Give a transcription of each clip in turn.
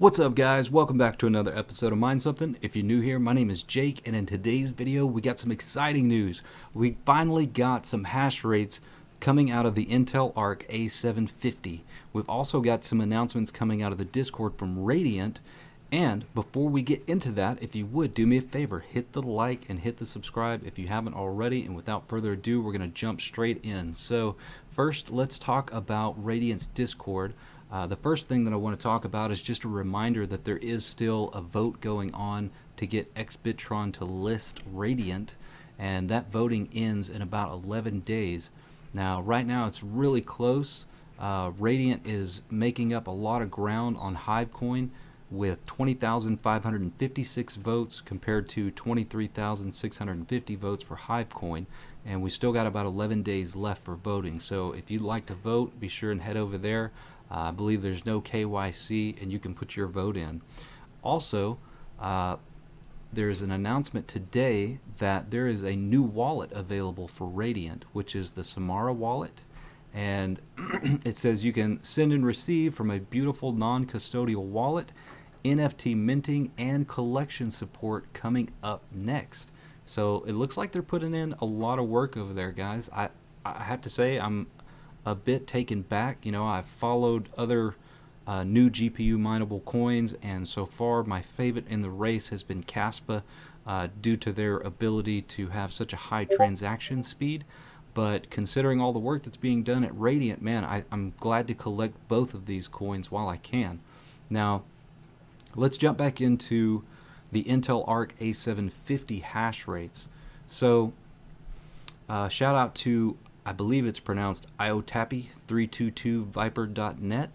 What's up, guys? Welcome back to another episode of Mind Something. If you're new here, my name is Jake, and in today's video we got some exciting news. We finally got some hash rates coming out of the Intel Arc A750. We've also got some announcements coming out of the Discord from Radiant. And before we get into that, if you would do me a favor, hit the like and hit the subscribe if you haven't already. And without further ado, we're going to jump straight in. So first, let's talk about Radiant's Discord. The first thing that I want to talk about is just a reminder that there is still a vote going on to get Xbitron to list Radiant, and that voting ends in about 11 days. Now, right now it's really close. Radiant is making up a lot of ground on Hivecoin with 20,556 votes compared to 23,650 votes for Hivecoin, and we still got about 11 days left for voting. So if you'd like to vote, be sure and head over there. I believe there's no KYC, and you can put your vote in. Also, there's an announcement today that there is a new wallet available for Radiant, which is the Samara Wallet. And it says you can send and receive from a beautiful non-custodial wallet, NFT minting, and collection support coming up next. So it looks like they're putting in a lot of work over there, guys. I have to say I'm a bit taken back. You know, I've followed other new GPU mineable coins, and so far my favorite in the race has been Caspa due to their ability to have such a high transaction speed. But considering all the work that's being done at Radiant, man, I'm glad to collect both of these coins while I can. Now, let's jump back into the Intel Arc A750 hash rates. So, shout out to, I believe it's pronounced iotappy322viper.net.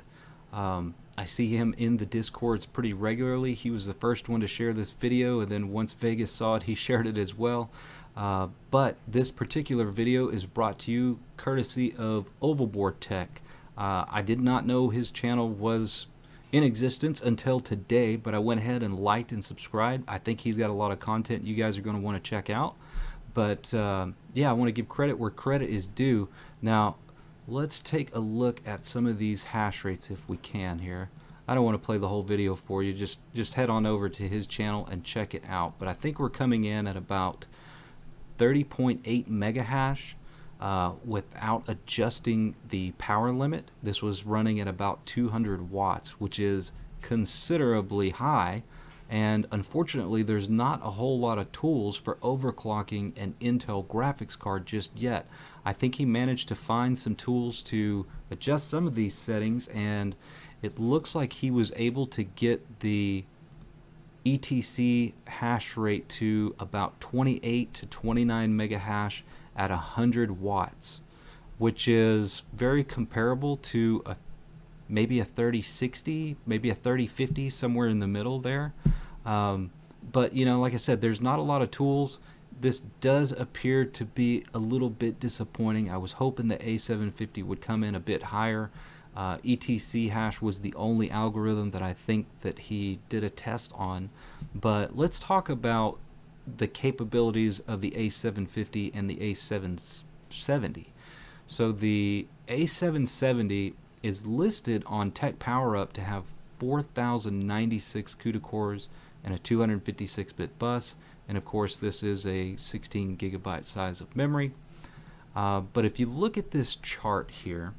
I see him in the Discords pretty regularly. He was the first one to share this video, and then once Vegas saw it, he shared it as well. But this particular video is brought to you courtesy of Ovalbore Tech. I did not know his channel was in existence until today, but I went ahead and liked and subscribed. I think he's got a lot of content you guys are going to want to check out. But yeah, I want to give credit where credit is due. Now, let's take a look at some of these hash rates if we can here. I don't want to play the whole video for you. Just head on over to his channel and check it out. But I think we're coming in at about 30.8 mega hash without adjusting the power limit. This was running at about 200 watts, which is considerably high. And unfortunately, there's not a whole lot of tools for overclocking an Intel graphics card just yet. I think he managed to find some tools to adjust some of these settings, and it looks like he was able to get the ETC hash rate to about 28 to 29 mega hash at 100 watts, which is very comparable to maybe a 3060, maybe a 3050, somewhere in the middle there. But you know, like I said, there's not a lot of tools. This does appear to be a little bit disappointing. I was hoping the A750 would come in a bit higher. ETC hash was the only algorithm that I think that he did a test on. But let's talk about the capabilities of the A750 and the A770. So the A770 is listed on Tech PowerUp to have 4,096 CUDA cores and a 256-bit bus, and of course this is a 16 gigabyte size of memory. But if you look at this chart here,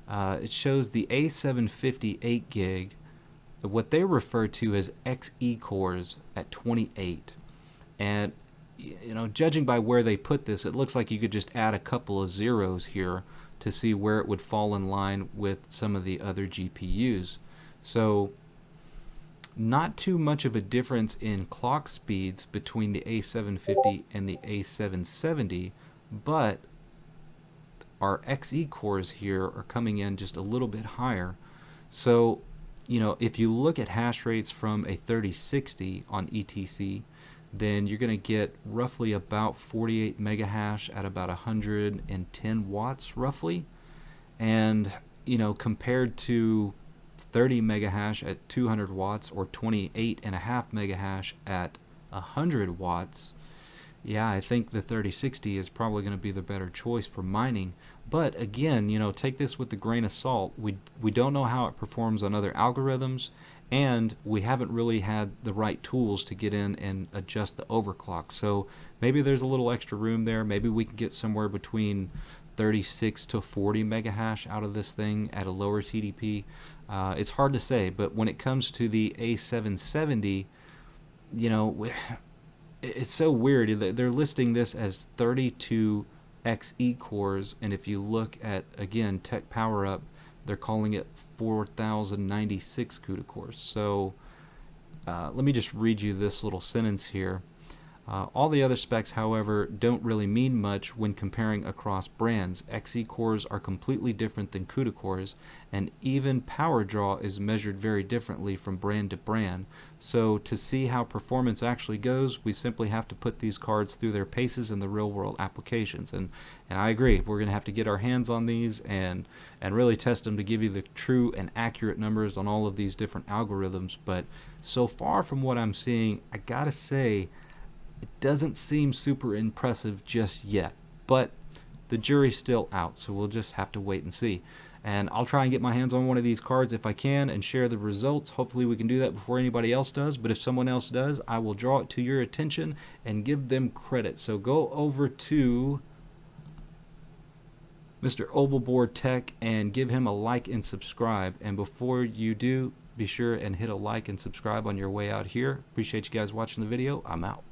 it shows the A750 8 gig, what they refer to as XE cores at 28. And you know, judging by where they put this, it looks like you could just add a couple of zeros here to see where it would fall in line with some of the other GPUs. So not too much of a difference in clock speeds between the A750 and the A770, but our XE cores here are coming in just a little bit higher. So, you know, if you look at hash rates from a 3060 on ETC, then you're going to get roughly about 48 mega hash at about 110 watts roughly. And, you know, compared to 30 mega hash at 200 watts or 28.5 mega hash at 100 watts, yeah, I think the 3060 is probably going to be the better choice for mining. But again, you know, take this with a grain of salt. We don't know how it performs on other algorithms, and we haven't really had the right tools to get in and adjust the overclock. So maybe there's a little extra room there. Maybe we can get somewhere between 36 to 40 mega hash out of this thing at a lower TDP. It's hard to say, but when it comes to the A770, you know, it's so weird. They're listing this as 32 XE cores, and if you look at, again, Tech Power Up, they're calling it 4096 CUDA cores. So let me just read you this little sentence here. All the other specs, however, don't really mean much when comparing across brands. XE cores are completely different than CUDA cores, and even power draw is measured very differently from brand to brand. So to see how performance actually goes, we simply have to put these cards through their paces in the real-world applications. And I agree, we're going to have to get our hands on these and really test them to give you the true and accurate numbers on all of these different algorithms. But so far from what I'm seeing, I gotta say, it doesn't seem super impressive just yet, but the jury's still out, so we'll just have to wait and see. And I'll try and get my hands on one of these cards if I can and share the results. Hopefully we can do that before anybody else does, but if someone else does, I will draw it to your attention and give them credit. So go over to Mr. Ovalbore Tech and give him a like and subscribe. And before you do, be sure and hit a like and subscribe on your way out here. Appreciate you guys watching the video. I'm out.